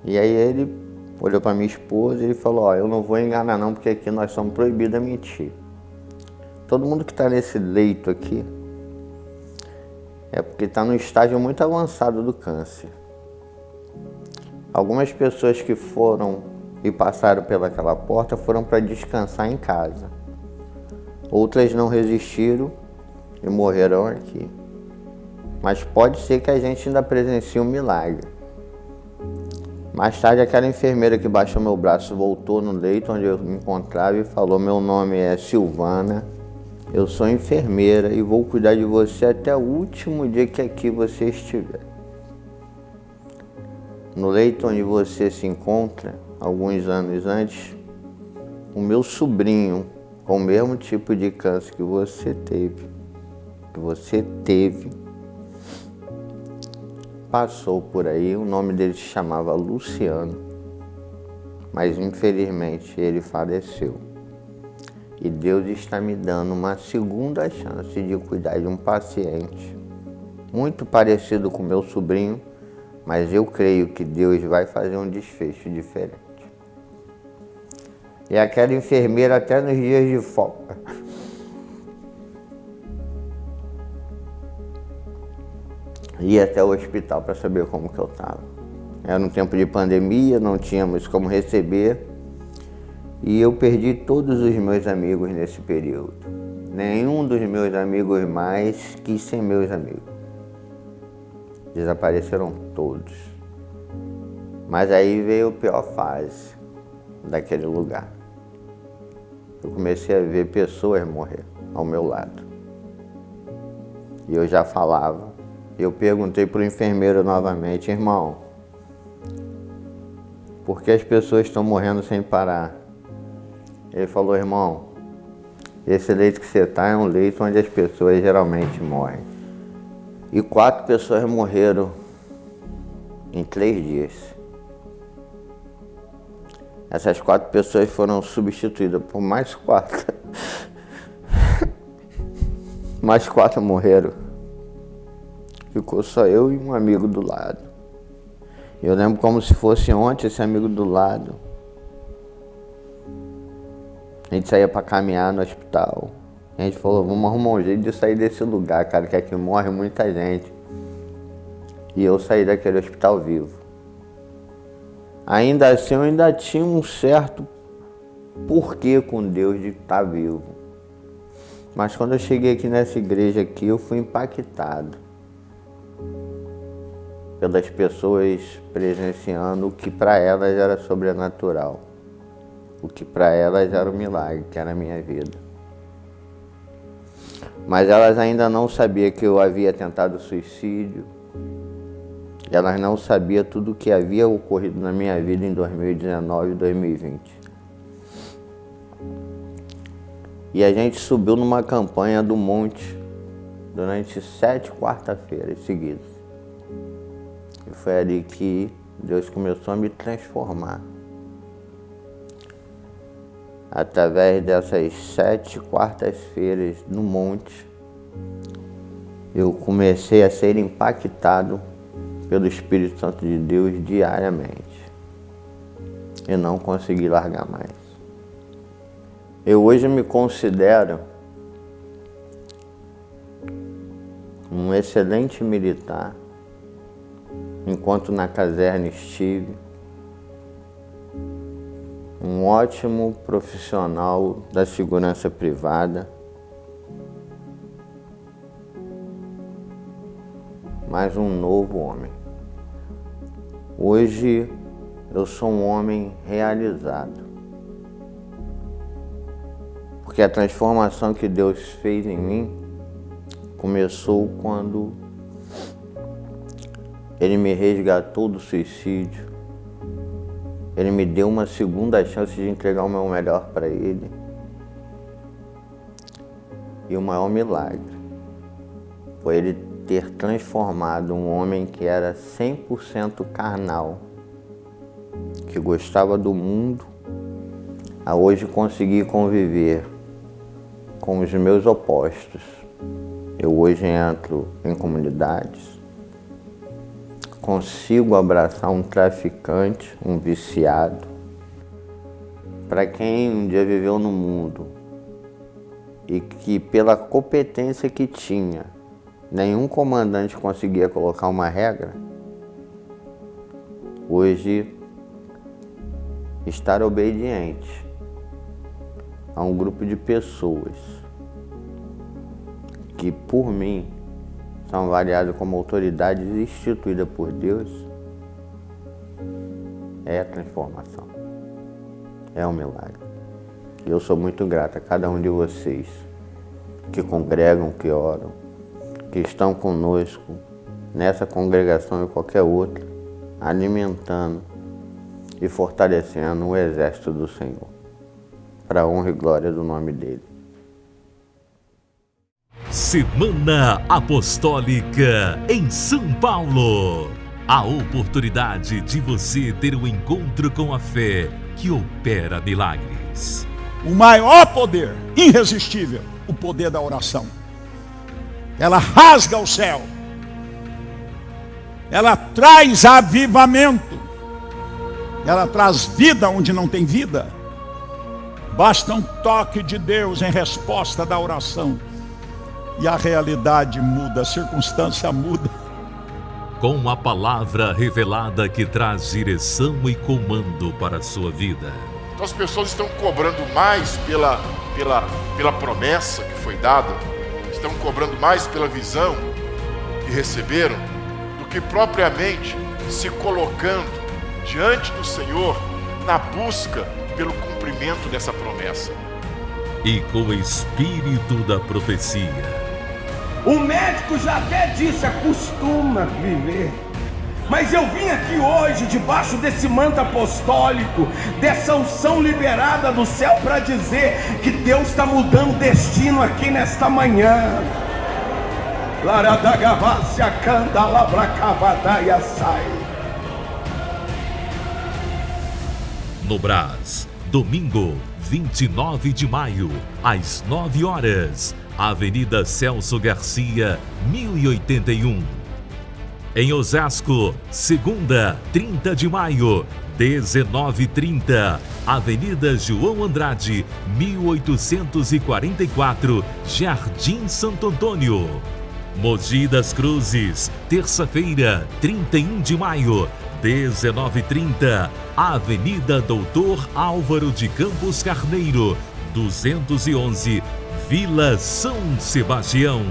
E aí ele olhou para minha esposa e ele falou, ó, eu não vou enganar não, porque aqui nós somos proibidos a mentir. Todo mundo que está nesse leito aqui é porque está num estágio muito avançado do câncer. Algumas pessoas que foram e passaram pelaquela porta foram para descansar em casa. Outras não resistiram e morreram aqui. Mas pode ser que a gente ainda presencie um milagre. Mais tarde, aquela enfermeira que baixou meu braço voltou no leito onde eu me encontrava e falou, meu nome é Silvana, eu sou enfermeira e vou cuidar de você até o último dia que aqui você estiver. No leito onde você se encontra, alguns anos antes, o meu sobrinho, com o mesmo tipo de câncer que você teve, passou por aí, o nome dele se chamava Luciano, mas infelizmente ele faleceu. E Deus está me dando uma segunda chance de cuidar de um paciente muito parecido com meu sobrinho, mas eu creio que Deus vai fazer um desfecho diferente. E aquela enfermeira até nos dias de folga ia até o hospital para saber como que eu estava. Era um tempo de pandemia, não tínhamos como receber. E eu perdi todos os meus amigos nesse período. Nenhum dos meus amigos mais quis ser meus amigos. Desapareceram todos. Mas aí veio a pior fase daquele lugar. Eu comecei a ver pessoas morrer ao meu lado. E eu já falava. Eu perguntei para o enfermeiro novamente, irmão, por que as pessoas estão morrendo sem parar? Ele falou, irmão, esse leito que você está é um leito onde as pessoas geralmente morrem. E 4 pessoas morreram em 3 dias. Essas 4 pessoas foram substituídas por mais 4. Mais 4 morreram. Ficou só eu e um amigo do lado. Eu lembro como se fosse ontem esse amigo do lado. A gente saía para caminhar no hospital. A gente falou, vamos arrumar um jeito de sair desse lugar, cara, que aqui morre muita gente. E eu saí daquele hospital vivo. Ainda assim, eu ainda tinha um certo porquê com Deus de estar vivo. Mas quando eu cheguei aqui nessa igreja aqui, eu fui impactado pelas pessoas presenciando o que para elas era sobrenatural, o que para elas era um milagre, que era a minha vida. Mas elas ainda não sabiam que eu havia tentado suicídio, elas não sabiam tudo o que havia ocorrido na minha vida em 2019 e 2020. E a gente subiu numa campanha do monte durante 7 quarta-feiras seguidas. E foi ali que Deus começou a me transformar. Através dessas 7 quartas-feiras no monte, eu comecei a ser impactado pelo Espírito Santo de Deus diariamente. E não consegui largar mais. Eu hoje me considero um excelente militar, enquanto na caserna estive, um ótimo profissional da segurança privada, mas um novo homem. Hoje eu sou um homem realizado, porque a transformação que Deus fez em mim começou quando Ele me resgatou do suicídio. Ele me deu uma segunda chance de entregar o meu melhor para Ele. E o maior milagre foi Ele ter transformado um homem que era 100% carnal, que gostava do mundo, a hoje conseguir conviver com os meus opostos. Eu hoje entro em comunidades, consigo abraçar um traficante, um viciado. Para quem um dia viveu no mundo e que pela competência que tinha, nenhum comandante conseguia colocar uma regra, hoje estar obediente a um grupo de pessoas que por mim são avaliadas como autoridades instituídas por Deus, é a transformação, é um milagre. E eu sou muito grato a cada um de vocês que congregam, que oram, que estão conosco nessa congregação e qualquer outra, alimentando e fortalecendo o exército do Senhor, para a honra e glória do nome dele. Semana Apostólica em São Paulo. A oportunidade de você ter um encontro com a fé que opera milagres. O maior poder, irresistível, o poder da oração. Ela rasga o céu. Ela traz avivamento. Ela traz vida onde não tem vida. Basta um toque de Deus em resposta da oração. E a realidade muda, a circunstância muda. Com a palavra revelada que traz direção e comando para a sua vida. Então as pessoas estão cobrando mais pela promessa que foi dada, estão cobrando mais pela visão que receberam, do que propriamente se colocando diante do Senhor na busca pelo cumprimento dessa promessa. E com o espírito da profecia. O médico já até disse, acostuma viver. Mas eu vim aqui hoje, debaixo desse manto apostólico, dessa unção liberada do céu, para dizer que Deus está mudando o destino aqui nesta manhã. Laradagavácia canta labracavadaia sai. No Brás, domingo, 29 de maio, às 9 horas, Avenida Celso Garcia, 1081. Em Osasco, segunda, 30 de maio, 19h30, Avenida João Andrade, 1844, Jardim Santo Antônio. Mogi das Cruzes, terça-feira, 31 de maio, 19h30, Avenida Doutor Álvaro de Campos Carneiro, 211, Vila São Sebastião.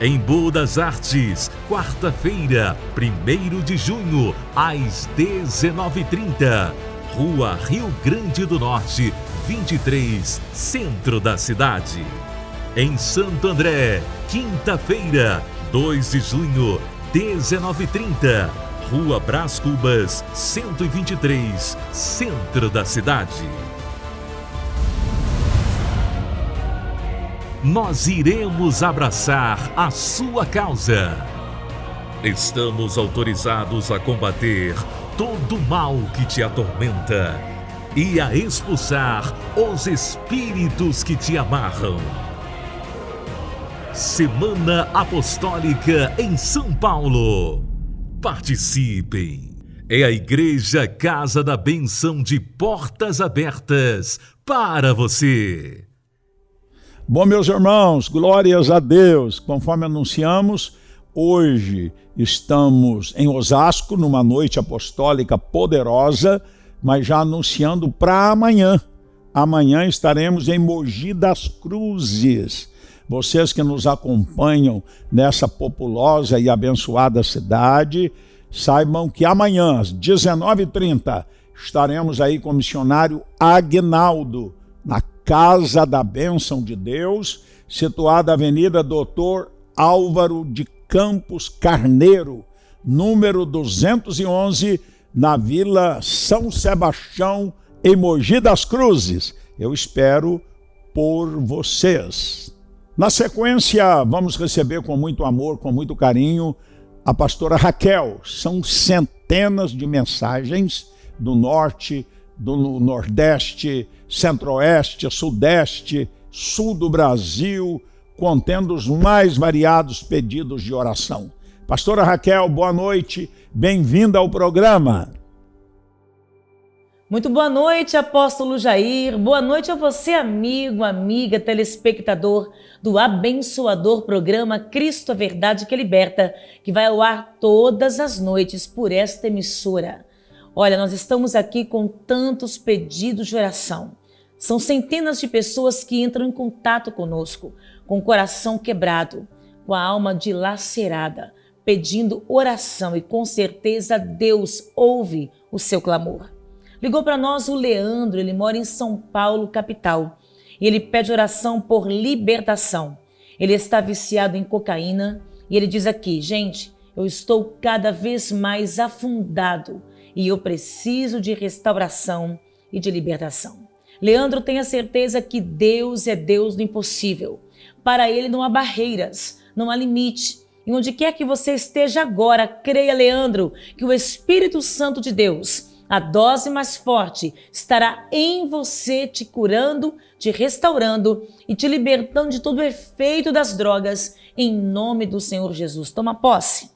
Em Boa das Artes, quarta-feira, 1º de junho, às 19h30, Rua Rio Grande do Norte, 23, centro da cidade. Em Santo André, quinta-feira, 2 de junho, 19h30, Rua Brás Cubas, 123, centro da cidade. Nós iremos abraçar a sua causa. Estamos autorizados a combater todo o mal que te atormenta e a expulsar os espíritos que te amarram. Semana Apostólica em São Paulo. Participem! É a Igreja Casa da Bênção de portas abertas para você. Bom, meus irmãos, glórias a Deus. Conforme anunciamos, hoje estamos em Osasco, numa noite apostólica poderosa, mas já anunciando para amanhã. Amanhã estaremos em Mogi das Cruzes. Vocês que nos acompanham nessa populosa e abençoada cidade, saibam que amanhã, às 19h30, estaremos aí com o missionário Aguinaldo, na Casa da Bênção de Deus, situada na Avenida Doutor Álvaro de Campos Carneiro, número 211, na Vila São Sebastião, em Mogi das Cruzes. Eu espero por vocês. Na sequência, vamos receber com muito amor, com muito carinho, a pastora Raquel. São centenas de mensagens do norte, do nordeste, centro-oeste, sudeste, sul do Brasil, contendo os mais variados pedidos de oração. Pastora Raquel, boa noite, bem-vinda ao programa. Muito boa noite, apóstolo Jair. Boa noite a você, amigo, amiga, telespectador do abençoador programa Cristo, a Verdade que Liberta, que vai ao ar todas as noites por esta emissora. Olha, nós estamos aqui com tantos pedidos de oração. São centenas de pessoas que entram em contato conosco, com o coração quebrado, com a alma dilacerada, pedindo oração, e com certeza Deus ouve o seu clamor. Ligou para nós o Leandro, ele mora em São Paulo, capital, e ele pede oração por libertação. Ele está viciado em cocaína e ele diz aqui: gente, eu estou cada vez mais afundado e eu preciso de restauração e de libertação. Leandro, tenha certeza que Deus é Deus do impossível. Para ele não há barreiras, não há limite. E onde quer que você esteja agora, creia, Leandro, que o Espírito Santo de Deus, a dose mais forte, estará em você, te curando, te restaurando e te libertando de todo o efeito das drogas, em nome do Senhor Jesus. Toma posse.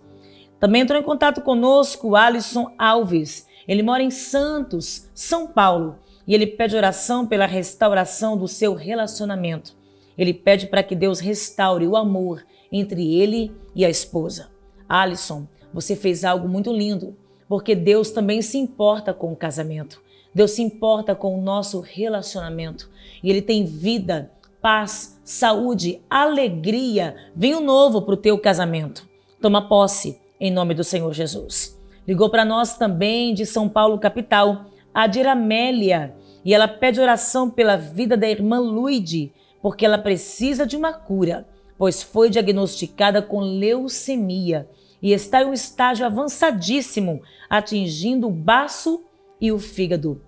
Também entrou em contato conosco o Alisson Alves. Ele mora em Santos, São Paulo, e ele pede oração pela restauração do seu relacionamento. Ele pede para que Deus restaure o amor entre ele e a esposa. Alisson, você fez algo muito lindo, porque Deus também se importa com o casamento. Deus se importa com o nosso relacionamento. E Ele tem vida, paz, saúde, alegria, vinho novo para o teu casamento. Toma posse em nome do Senhor Jesus. Ligou para nós também de São Paulo, capital, a Diramélia. E ela pede oração pela vida da irmã Luide, porque ela precisa de uma cura, pois foi diagnosticada com leucemia e está em um estágio avançadíssimo, atingindo o baço e o fígado.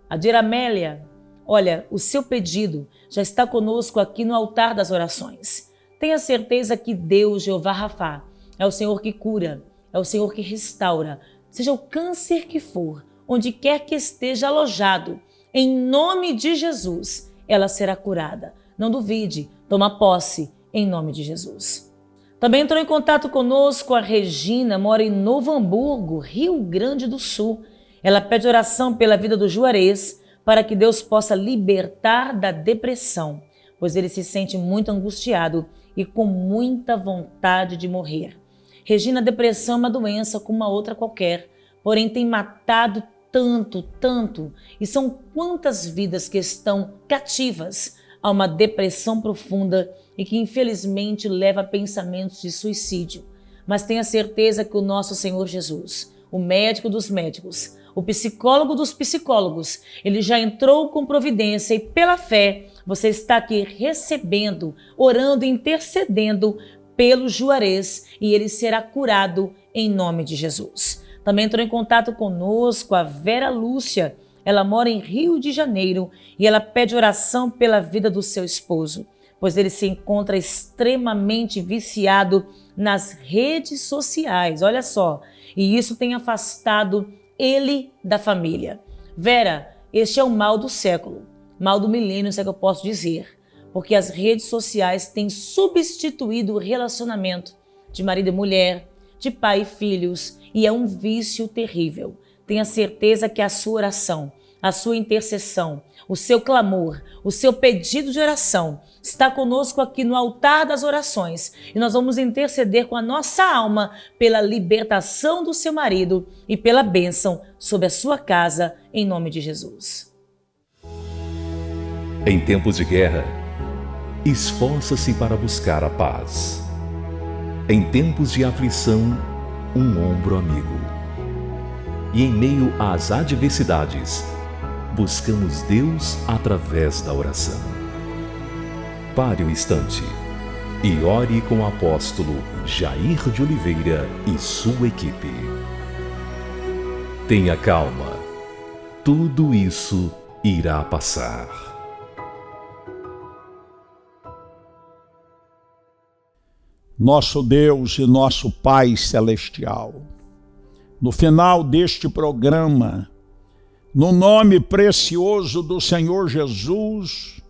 A Diramélia, olha, o seu pedido já está conosco aqui no altar das orações. Tenha certeza que Deus, Jeová Rafá, é o Senhor que cura, é o Senhor que restaura, seja o câncer que for, onde quer que esteja alojado, em nome de Jesus, ela será curada. Não duvide, toma posse em nome de Jesus. Também entrou em contato conosco a Regina, mora em Novo Hamburgo, Rio Grande do Sul. Ela pede oração pela vida do Juarez, para que Deus possa libertar da depressão, pois ele se sente muito angustiado e com muita vontade de morrer. Regina, a depressão é uma doença como uma outra qualquer, porém tem matado tanto, e são quantas vidas que estão cativas a uma depressão profunda e que infelizmente leva a pensamentos de suicídio. Mas tenha certeza que o nosso Senhor Jesus, o médico dos médicos, o psicólogo dos psicólogos, ele já entrou com providência e pela fé você está aqui recebendo, orando, intercedendo pelo Juarez e ele será curado em nome de Jesus. Também entrou em contato conosco a Vera Lúcia. Ela mora em Rio de Janeiro e ela pede oração pela vida do seu esposo, pois ele se encontra extremamente viciado nas redes sociais, olha só, e isso tem afastado ele da família. Vera, este é o mal do século, mal do milênio, se é que eu posso dizer, porque as redes sociais têm substituído o relacionamento de marido e mulher, de pai e filhos, e é um vício terrível. Tenha certeza que a sua oração, a sua intercessão, o seu clamor, o seu pedido de oração está conosco aqui no altar das orações e nós vamos interceder com a nossa alma pela libertação do seu marido e pela bênção sobre a sua casa, em nome de Jesus. Em tempos de guerra, esforça-se para buscar a paz. Em tempos de aflição, um ombro amigo. E em meio às adversidades, buscamos Deus através da oração. Pare um instante e ore com o apóstolo Jair de Oliveira e sua equipe. Tenha calma, tudo isso irá passar. Nosso Deus e nosso Pai Celestial, no final deste programa, no nome precioso do Senhor Jesus,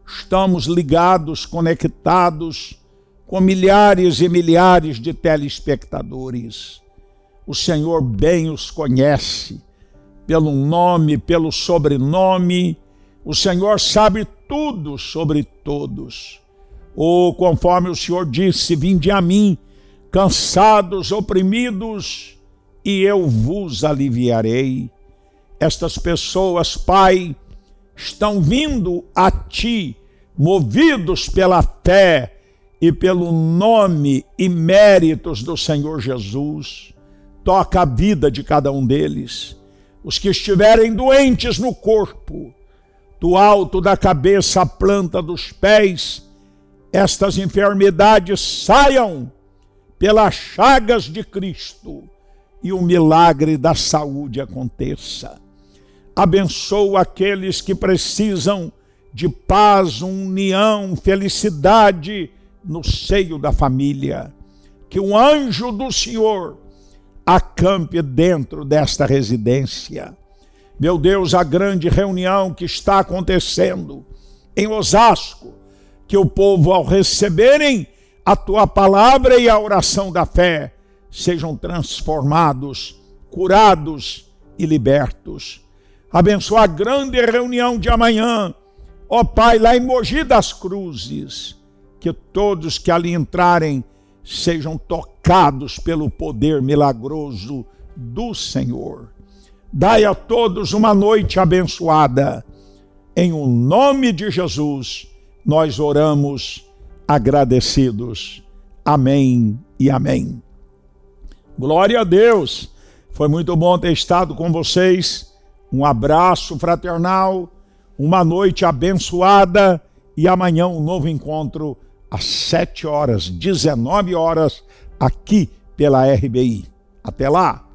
estamos ligados, conectados com milhares e milhares de telespectadores. O Senhor bem os conhece, pelo nome, pelo sobrenome. O Senhor sabe tudo sobre todos. Conforme o Senhor disse, vinde a mim, cansados, oprimidos, e eu vos aliviarei. Estas pessoas, Pai, estão vindo a Ti, movidos pela fé e pelo nome e méritos do Senhor Jesus. Toca a vida de cada um deles. Os que estiverem doentes no corpo, do alto da cabeça à planta dos pés, estas enfermidades saiam pelas chagas de Cristo e o milagre da saúde aconteça. Abençoa aqueles que precisam de paz, união, felicidade no seio da família. Que o anjo do Senhor acampe dentro desta residência. Meu Deus, a grande reunião que está acontecendo em Osasco, que o povo, ao receberem a Tua palavra e a oração da fé, sejam transformados, curados e libertos. Abençoa a grande reunião de amanhã, ó Pai, lá em Mogi das Cruzes, que todos que ali entrarem sejam tocados pelo poder milagroso do Senhor. Dai a todos uma noite abençoada. Em o nome de Jesus, nós oramos agradecidos. Amém e amém. Glória a Deus. Foi muito bom ter estado com vocês. Um abraço fraternal, uma noite abençoada e amanhã um novo encontro às 7 horas, 19 horas, aqui pela RBI. Até lá!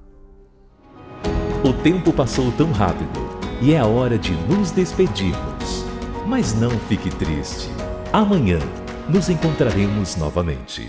O tempo passou tão rápido e é a hora de nos despedirmos. Mas não fique triste. Amanhã nos encontraremos novamente.